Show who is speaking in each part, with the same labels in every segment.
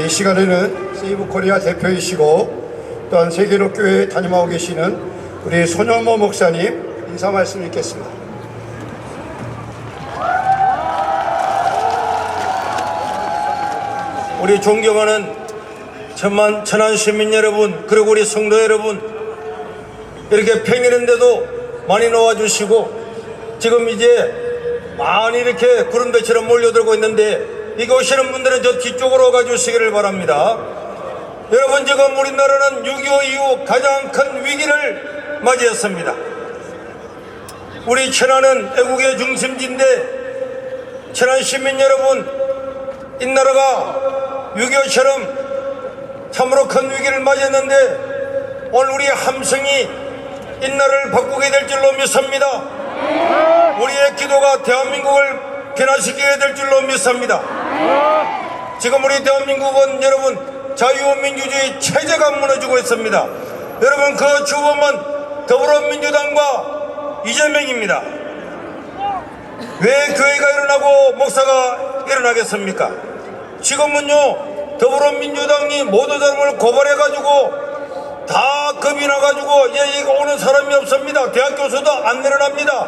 Speaker 1: 이 시간에는 세이브 코리아 대표이시고 또한 세계로교회에 담임하고 계시는 우리 손영모 목사님 인사 말씀 읽겠습니다.
Speaker 2: 우리 존경하는 천안 시민 여러분, 그리고 우리 성도 여러분, 이렇게 평일인데도 많이 나와주시고 지금 이제 많이 이렇게 구름대처럼 몰려들고 있는데 이거 오시는 분들은 저 뒤쪽으로 가주시기를 바랍니다. 여러분, 지금 우리나라는 6.25 이후 가장 큰 위기를 맞이했습니다. 우리 천안은 애국의 중심지인데 천안 시민 여러분, 이 나라가 6.25처럼 참으로 큰 위기를 맞이했는데 오늘 우리의 함성이 이 나라를 바꾸게 될 줄로 믿습니다. 우리의 기도가 대한민국을 변화시키게 될 줄로 믿습니다. 지금 우리 대한민국은 여러분 자유민주주의 체제가 무너지고 있습니다. 여러분, 그 주범은 더불어민주당과 이재명입니다. 왜 교회가 일어나고 목사가 일어나겠습니까? 지금은요 더불어민주당이 모든 사람을 고발해가지고 다 겁이 나가지고 이거 오는 사람이 없습니다. 대학 교수도 안 일어납니다.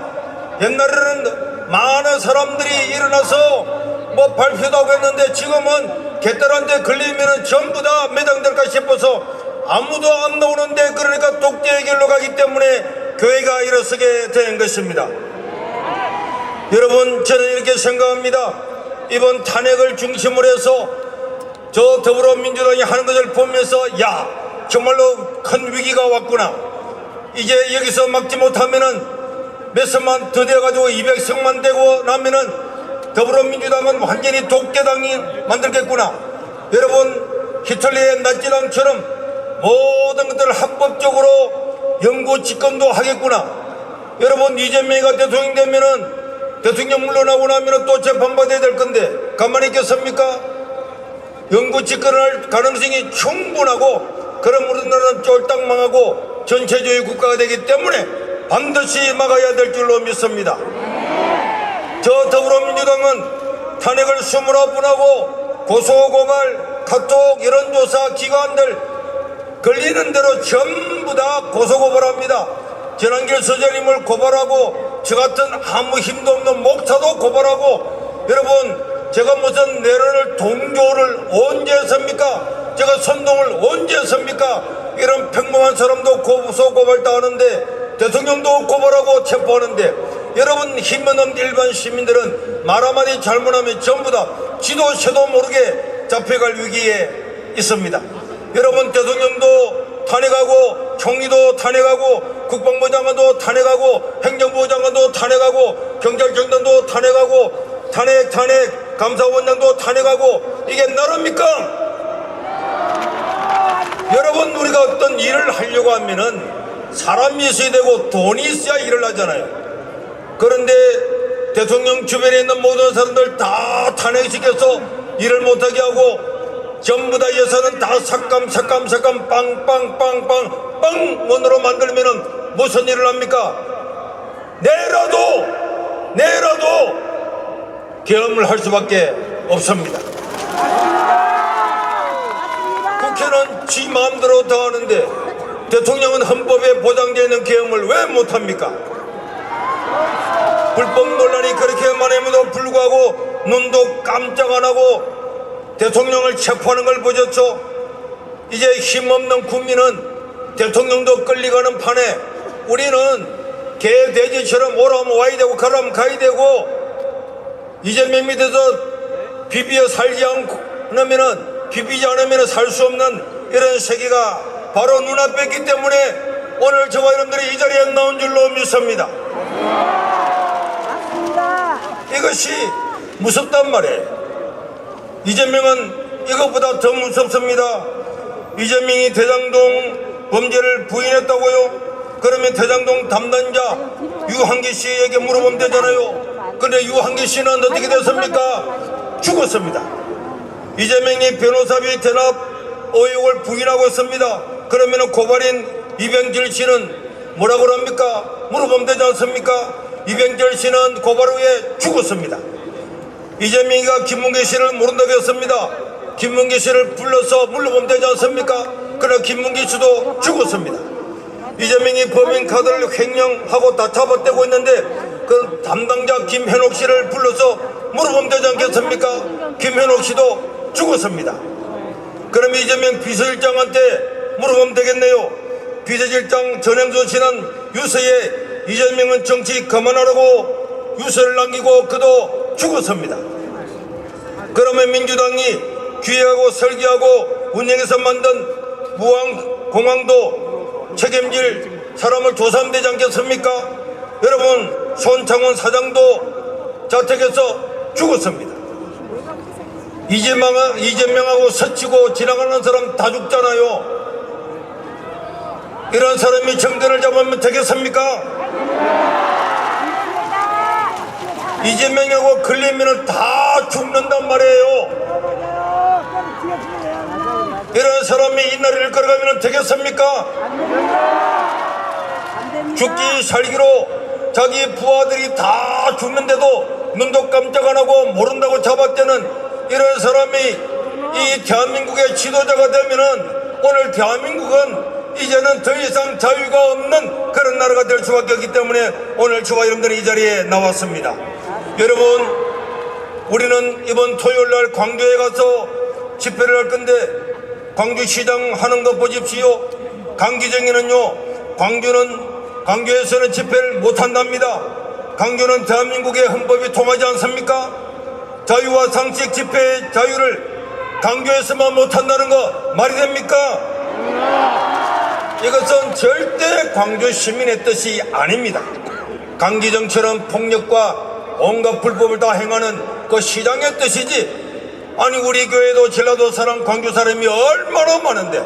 Speaker 2: 옛날에는 많은 사람들이 일어나서 뭐 발표도 하고 했는데 지금은 개딸한테 걸리면 전부 다 매장될까 싶어서 아무도 안 나오는데, 그러니까 독재의 길로 가기 때문에 교회가 일어서게 된 것입니다. 여러분, 저는 이렇게 생각합니다. 이번 탄핵을 중심으로 해서 저 더불어민주당이 하는 것을 보면서 정말로 큰 위기가 왔구나. 이제 여기서 막지 못하면은 몇 석만 더 돼가지고 200석만 되고 나면은 더불어민주당은 완전히 독재당이 만들겠구나. 여러분, 히틀러의 나치당처럼 모든 것들을 합법적으로 영구 집권도 하겠구나. 여러분, 이재명이가 대통령 되면은 대통령 물러나고 나면 또 재판받아야 될 건데 가만히 있겠습니까? 영구 집권할 가능성이 충분하고, 그럼 우리나라는 쫄딱 망하고 전체주의 국가가 되기 때문에 반드시 막아야 될 줄로 믿습니다. 저 더불어민주당은 탄핵을 29번하고 고소고발, 카톡, 여론조사 기관들 걸리는 대로 전부 다 고소고발합니다. 전한길 서장님을 고발하고 저 같은 아무 힘도 없는 목사도 고발하고, 여러분, 제가 무슨 내란을 동조를 언제 했습니까? 제가 선동을 언제 했습니까? 이런 평범한 사람도 고소고발도 하는데 대통령도 고발하고 체포하는데, 여러분, 힘없는 일반 시민들은 말 한마디 잘못하면 전부 다 지도 새도 모르게 잡혀갈 위기에 있습니다. 여러분, 대통령도 탄핵하고 총리도 탄핵하고 국방부 장관도 탄핵하고 행정부 장관도 탄핵하고 경찰청장도 탄핵하고 탄핵 감사원장도 탄핵하고, 이게 나라입니까? 여러분, 우리가 어떤 일을 하려고 하면은 사람이 있어야 되고 돈이 있어야 일을 하잖아요. 그런데 대통령 주변에 있는 모든 사람들 다 탄핵시켜서 일을 못하게 하고 전부 다 예산은 다 삭감 빵 원으로 만들면은 무슨 일을 합니까? 내라도 계엄을 할 수밖에 없습니다. 국회는 지 마음대로 다 하는데 대통령은 헌법에 보장되어 있는 계엄을 왜 못합니까? 불법 논란이 그렇게 많음에도 불구하고 눈도 깜짝 안 하고 대통령을 체포하는 걸 보셨죠? 이제 힘없는 국민은 대통령도 끌려가는 판에 우리는 개 돼지처럼 오라면 와야 되고 가라면 가야 되고, 이재명 밑에서 비비어 살지 않으면은 비비지 않으면 살 수 없는 이런 세계가 바로 눈앞에 있기 때문에 오늘 저와 여러분들이 이 자리에 나온 줄로 믿습니다. 이것이 무섭단 말이에요. 이재명은 이것보다 더 무섭습니다. 이재명이 대장동 범죄를 부인했다고요? 그러면 대장동 담당자 유한기 씨에게 물어보면 되잖아요. 근데 유한기 씨는 어떻게 됐습니까? 죽었습니다. 이재명이 변호사비 대납 의혹을 부인하고 있습니다. 그러면 고발인 이병철 씨는 뭐라고 합니까? 물어보면 되지 않습니까? 이병철 씨는 고발 후에 죽었습니다. 이재명이가 김문계 씨를 모른다고 했습니다. 김문기 씨를 불러서 물러보면 되지 않습니까? 그러나 김문기 씨도 죽었습니다. 이재명이 범인카드를 횡령하고 다 잡아떼고 있는데 그 담당자 김현옥 씨를 불러서 물어보면 되지 않겠습니까? 김현옥 씨도 죽었습니다. 그럼 이재명 비서실장한테 물어보면 되겠네요. 비서실장 전행조 씨는 유서에 이재명은 정치 그만하라고 유서를 남기고 그도 죽었습니다. 그러면 민주당이 기획하고 설계하고 운영해서 만든 무항공항도 책임질 사람을 조사하면 되지 않겠습니까? 여러분, 손창원 사장도 자택에서 죽었습니다. 이재명하고 스치고 지나가는 사람 다 죽잖아요. 이런 사람이 정권을 잡으면 되겠습니까? 이재명하고 걸리면 다 죽는단 말이에요. 이런 사람이 이 나라를 걸어가면 되겠습니까? 죽기 살기로 자기 부하들이 다 죽는데도 눈도 깜짝 안 하고 모른다고 잡았다는 이런 사람이 이 대한민국의 지도자가 되면은 오늘 대한민국은 이제는 더 이상 자유가 없는 그런 나라가 될 수밖에 없기 때문에 오늘 저와 여러분들이 이 자리에 나왔습니다. 여러분, 우리는 이번 토요일날 광주에 가서 집회를 할 건데 광주시장 하는 거 보십시오. 강기정이는요, 광주에서는 집회를 못한답니다. 광주는 대한민국의 헌법이 통하지 않습니까? 자유와 상식 집회의 자유를 강조해서만 못한다는 거 말이 됩니까? 이것은 절대 광주 시민의 뜻이 아닙니다. 강기정처럼 폭력과 온갖 불법을 다 행하는 그 시장의 뜻이지, 아니 우리 교회도 전라도 사람 광주 사람이 얼마나 많은데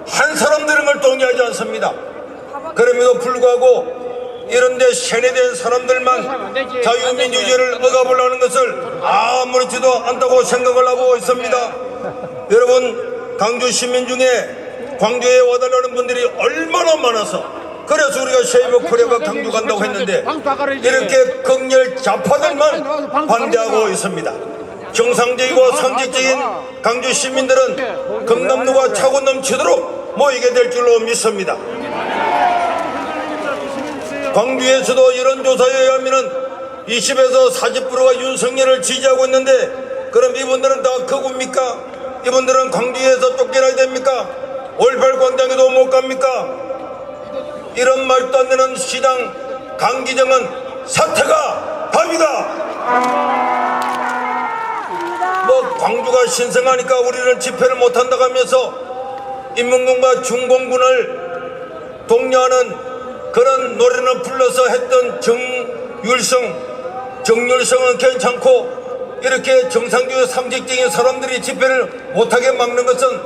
Speaker 2: 한 사람들은 걸 동의하지 않습니다. 그럼에도 불구하고 이런데 세뇌된 사람들만 자유민주주의를 억압하려는 것을 아무렇지도 않다고 생각을 하고 있습니다. 여러분, 광주 시민 중에 광주에 와달라는 분들이 얼마나 많아서 그래서 우리가 세이버 코리아가 강주 간다고 했는데 이렇게 극렬 좌파들만 반대하고 있습니다. 정상적이고 상식적인 광주 시민들은 경남도가 차고 넘치도록 모이게 될 줄로 믿습니다. 광주에서도 여론조사에 의하면 20에서 40%가 윤석열을 지지하고 있는데 그럼 이분들은 다 극우입니까? 이분들은 광주에서 쫓겨나야 됩니까? 5.18 광장에도 못 갑니까? 이런 말도 안 되는 시장 강기정은 사퇴가 답이다. 뭐 광주가 신성하니까 우리는 집회를 못한다고 하면서 인문공과 중공군을 독려하는 그런 노래는 불러서 했던 정율성은 괜찮고 이렇게 정상적이고 상식적인 사람들이 집회를 못하게 막는 것은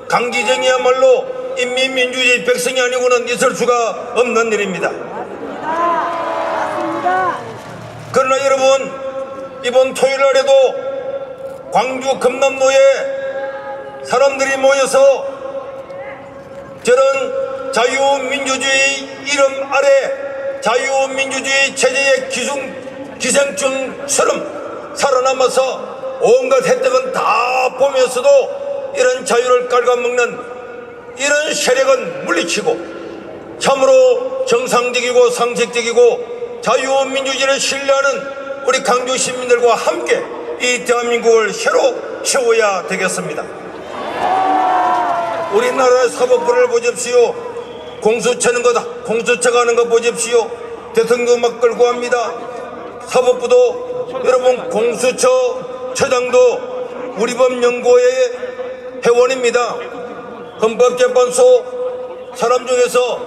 Speaker 2: 강기정이야말로 인민민주주의 백성이 아니고는 있을 수가 없는 일입니다. 그러나 여러분, 이번 토요일날에도 광주 금남로에 사람들이 모여서 저런 자유민주주의 이름 아래 자유민주주의 체제의 기생충처럼 살아남아서 온갖 혜택은 다 보면서도 이런 자유를 깔아먹는 이런 세력은 물리치고 참으로 정상적이고 상식적이고 자유민주주의를 신뢰하는 우리 광주 시민들과 함께 이 대한민국을 새로 세워야 되겠습니다. 우리나라의 사법부를 보십시오. 공수처가 하는 거 보십시오. 대통령 막 끌고 합니다. 사법부도 여러분 공수처처장도 우리법연구회의 회원입니다. 헌법재판소 사람 중에서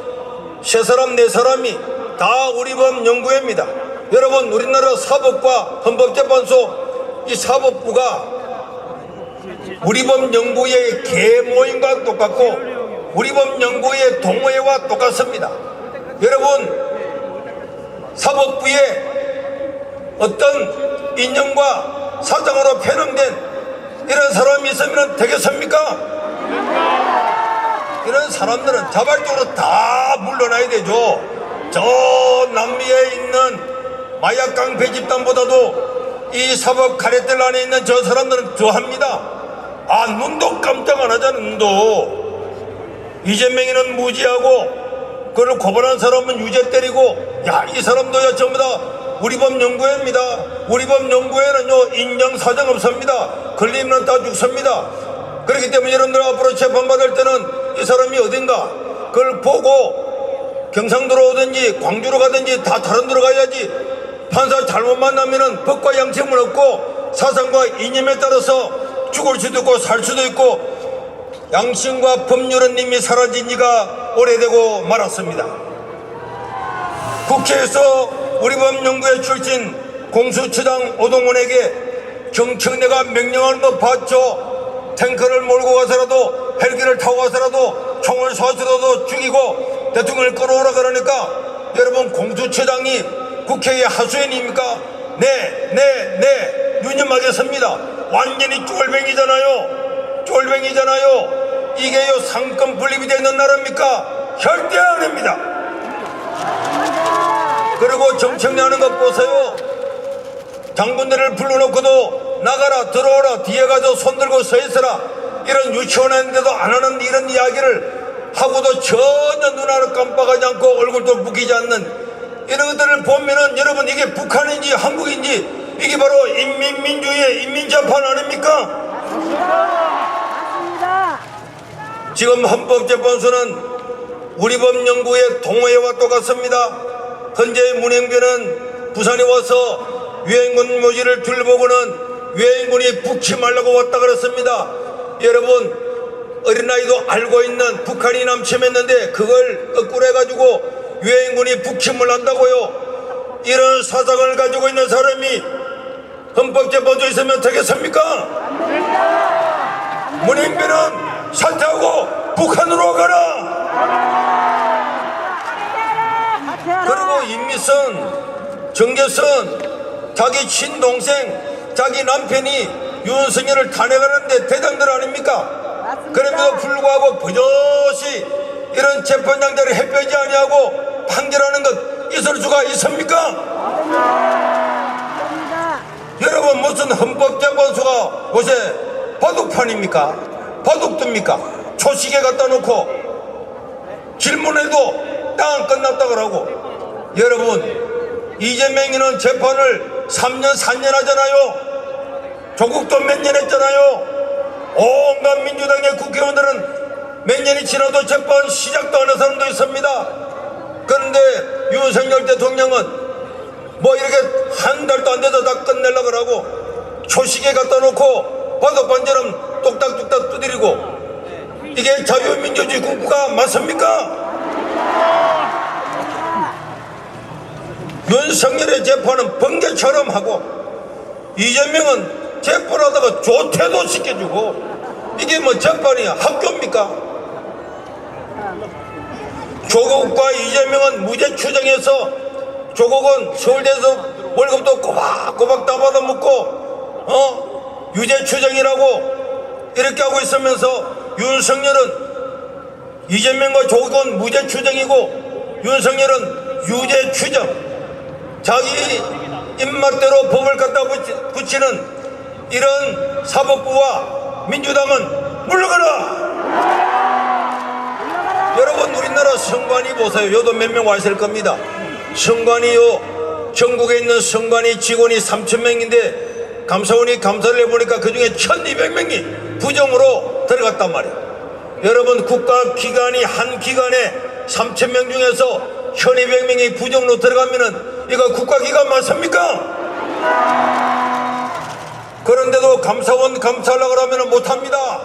Speaker 2: 3사람 4사람이 다 우리법연구회입니다. 여러분, 우리나라 사법과 헌법재판소 이 사법부가 우리법연구회의 계모임과 똑같고 우리법연구회의 동호회와 똑같습니다. 여러분, 사법부에 어떤 인연과 사장으로 편향된 이런 사람이 있으면 되겠습니까? 이런 사람들은 자발적으로 다 물러나야 되죠. 저 남미에 있는 마약강 배집단보다도 이 사법 가래들 안에 있는 저 사람들은 좋아합니다. 눈도 깜짝 안 하잖아. 눈도. 이재명이는 무지하고 그를 고발한 사람은 유죄 때리고, 이 사람도 전부 다 우리 법 연구회입니다. 우리 법 연구회는요 인정사정 없습니다. 걸리면 다 죽습니다. 그렇기 때문에 여러분들 앞으로 재판받을 때는 이 사람이 어딘가 그걸 보고 경상도로 오든지 광주로 가든지 다 다른 데로 가야지. 판사 잘못 만나면은 법과 양심은 없고 사상과 이념에 따라서 죽을 수도 있고 살 수도 있고, 양심과 법률은 이미 사라진 지가 오래되고 말았습니다. 국회에서 우리 법연구회 출신 공수처장 오동훈에게 정청래가 명령을 받죠. 탱크를 몰고 가서라도 헬기를 타고 가서라도 총을 쏴서라도 죽이고 대통령을 끌어오라 그러니까, 여러분 공수처장이 국회의 하수인입니까? 네 유념하겠습니다. 완전히 쫄뱅이잖아요. 이게요 상권 분립이 되는 나라입니까? 절대 아닙니다. 그리고 정청래 하는 것 보세요. 장군들을 불러놓고도 나가라 들어오라 뒤에 가서 손들고 서 있어라 이런 유치원했는데도 안 하는 이런 이야기를 하고도 전혀 눈 하나 깜빡하지 않고 얼굴도 붓기지 않는 이런 것들을 보면은, 여러분 이게 북한인지 한국인지 이게 바로 인민민주의 인민재판 아닙니까? 지금 헌법재판소는 우리 법연구의 동호회와 똑같습니다. 현재 문행배는 부산에 와서 유엔군 묘지를 둘러보고는 유엔군이 북침하려고 왔다 그랬습니다. 여러분 어린아이도 알고 있는 북한이 남침했는데 그걸 거꾸로 해가지고 유엔군이 북침을 한다고요. 이런 사상을 가지고 있는 사람이 헌법재판소에 있으면 되겠습니까? 문행배는 사퇴하고 북한으로 가라. 그리고 임미선, 정계선, 자기 친동생, 자기 남편이 윤석열을 탄핵하는데 대장들 아닙니까? 그럼에도 불구하고 버젓이 이런 재판장들을 햇볕이 아니하고 판결하는 것 있을 수가 있습니까? 여러분 무슨 헌법재판소가 요새 바둑판입니까? 바둑두입니까? 초시계 갖다 놓고 질문해도 땅 끝났다 그러고. 여러분 이재명이는 재판을 3년 4년 하잖아요. 조국도 몇 년 했잖아요. 온갖 민주당의 국회의원들은 몇 년이 지나도 재판 시작도 안 한 사람도 있습니다. 그런데 윤석열 대통령은 뭐 이렇게 한 달도 안 돼서 다 끝내려고 그러고 초시계 갖다 놓고 바둑판처럼 똑딱똑딱 두드리고, 이게 자유민주주의 국가 맞습니까? 윤석열의 재판은 번개처럼 하고 이재명은 재판하다가 조퇴도 시켜주고, 이게 뭐 재판이야 학교입니까? 조국과 이재명은 무죄 추정해서 조국은 서울대에서 월급도 꼬박꼬박 다 받아먹고 유죄 추정이라고 이렇게 하고 있으면서, 윤석열은 이재명과 조국은 무죄 추정이고 윤석열은 유죄 추정, 자기 입맛대로 법을 갖다 붙이는 이런 사법부와 민주당은 물러가라. 여러분 우리나라 선관위 보세요. 여도 몇 명 와 있을 겁니다. 선관위요, 전국에 있는 선관위 직원이 3,000명인데 감사원이 감사를 해보니까 그 중에 1,200명이 부정으로 들어갔단 말이에요. 여러분 국가기관이 한 기관에 3,000명 중에서 1,200명이 부정으로 들어가면은 이거 국가기관 맞습니까? 그런데도 감사원 감사하려고 그러면 못합니다.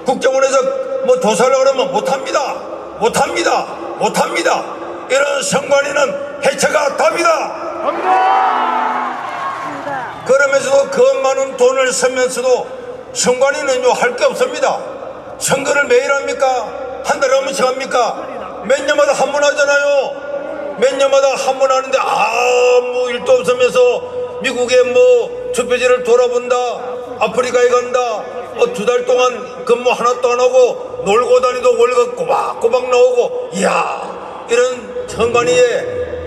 Speaker 2: 국정원에서 뭐 조사하려고 그러면 못합니다. 이런 선관위는 해체가 답이다. 그러면서도 그 많은 돈을 쓰면서도 선관위는요 할 게 없습니다. 선거를 매일 합니까? 한 달에 한 번씩 합니까? 몇 년마다 한 번 하잖아요. 몇 년마다 한 번 하는데 아무 일도 없으면서 미국에 뭐 투표지를 돌아본다, 아프리카에 간다, 2달 동안 근무 하나도 안 하고 놀고 다니도 월급 꼬박꼬박 나오고, 이야, 이런 선관위에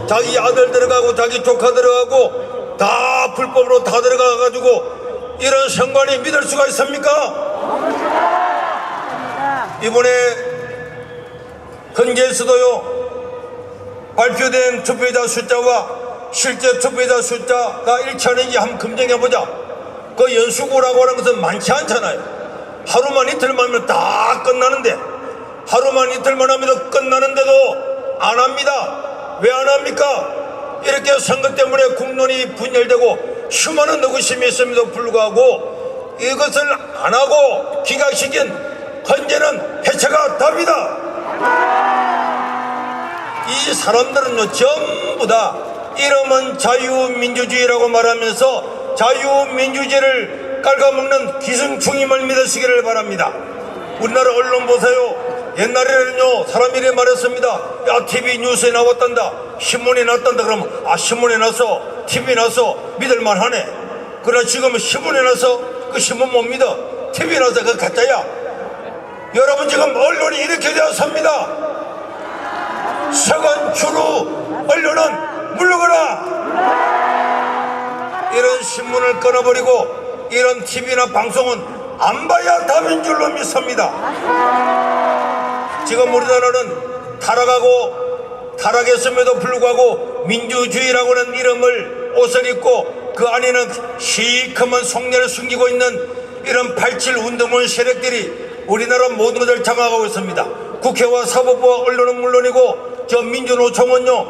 Speaker 2: 자기 아들 들어가고 자기 조카 들어가고 다 불법으로 다 들어가가지고 이런 선관위 믿을 수가 있습니까? 이번에 헌재에서도요, 발표된 투표자 숫자와 실제 투표자 숫자가 일치하는지 한번 검증해보자. 그 연수구라고 하는 것은 많지 않잖아요. 하루만 이틀만 하면 다 끝나는데, 하루만 이틀만 하면 끝나는데도 안 합니다. 왜 안 합니까? 이렇게 선거 때문에 국론이 분열되고 수많은 의구심이 있음에도 불구하고 이것을 안 하고 기각시킨 헌재는 해체가 답이다. 이 사람들은요, 전부 다 이름은 자유민주주의라고 말하면서 자유민주주의를 깔아먹는 기생충임을 믿으시기를 바랍니다. 우리나라 언론 보세요. 옛날에는요, 사람이 이렇게 말했습니다. 야, TV 뉴스에 나왔단다, 신문에 났단다. 그러면 신문에 나서 TV에 나서 믿을만하네. 그러나 지금은 신문에 나서 그 신문 못 믿어. TV에 나서 그 가짜야. 여러분, 지금 언론이 이렇게 되었습니다. 서건 주루 언론은 물러가라. 이런 신문을 끊어버리고 이런 TV나 방송은 안 봐야 답인 줄로 믿습니다. 지금 우리나라는 타락했음에도 불구하고 민주주의라고 하는 이름을 옷을 입고 그 안에는 시커먼 속내를 숨기고 있는 이런 87 운동원 세력들이 우리나라 모든 것을 장악하고 있습니다. 국회와 사법부와 언론은 물론이고 저 민주노총은요,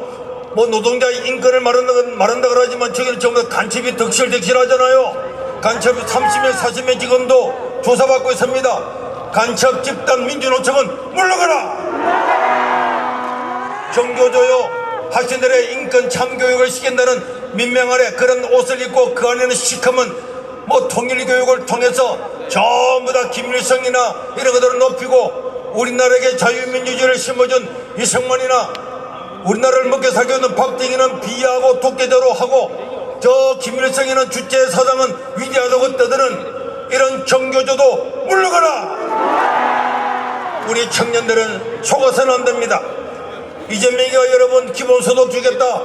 Speaker 2: 뭐 노동자의 인권을 말한다 그러지만 저기는 전부 다 간첩이 득실하잖아요. 간첩이 30명 40명 지금도 조사받고 있습니다. 간첩 집단 민주노총은 물러가라. 종교조요, 학생들의 인권 참교육을 시킨다는 민명 아래 그런 옷을 입고 그 안에는 시커먼 통일교육을 통해서 전부 다 김일성이나 이런 것들을 높이고 우리나라에게 자유민주주의를 심어준 이승만이나 우리나라를 먹게 살게 하는 박정희는 비하하고 독재자로 하고 저 김일성이는 주체사상은 위대하다고 떠드는 이런 종교조도 물러가라. 우리 청년들은 속아서는 안 됩니다. 이재명이가 여러분 기본소득 주겠다,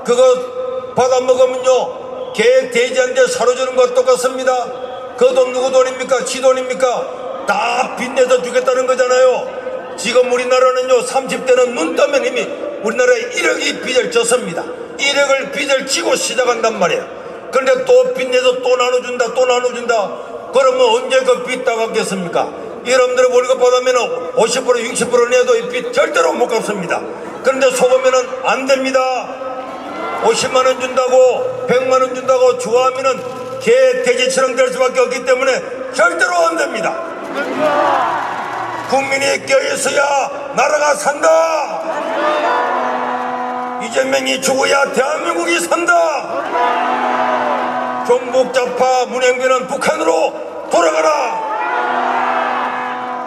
Speaker 2: 그거 받아먹으면요 계획되지않는데 사로주는 것과 똑같습니다. 그 돈 누구 돈입니까? 지 돈입니까? 다 빚내서 주겠다는 거잖아요. 지금 우리나라는요, 30대는 눈 뜨면 이미 우리나라에 1억이 빚을 졌습니다. 1억을 빚을 지고 시작한단 말이에요. 그런데 또 빚내서 또 나눠준다, 또 나눠준다. 그러면 언제 그 빚 다 갚겠습니까? 여러분들의 월급 받으면 50% 60% 내도 이 빚 절대로 못 갚습니다. 그런데 속으면은 안 됩니다. 50만원 준다고 100만원 준다고 좋아하면은 개 돼지처럼 될 수밖에 없기 때문에 절대로 안 됩니다. 국민이 껴있어야 나라가 산다. 이재명이 죽어야 대한민국이 산다. 종북좌파 문행비는 북한으로 돌아가라.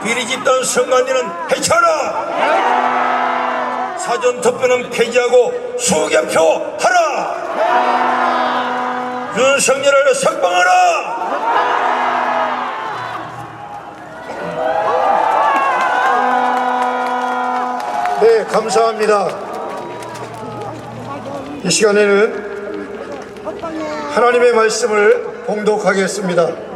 Speaker 2: 비리 집단 선관위는 해체하라. 사전투표는 폐지하고 수개표 하라. 윤석열을 석방하라.
Speaker 1: 네, 감사합니다. 이 시간에는 하나님의 말씀을 봉독하겠습니다.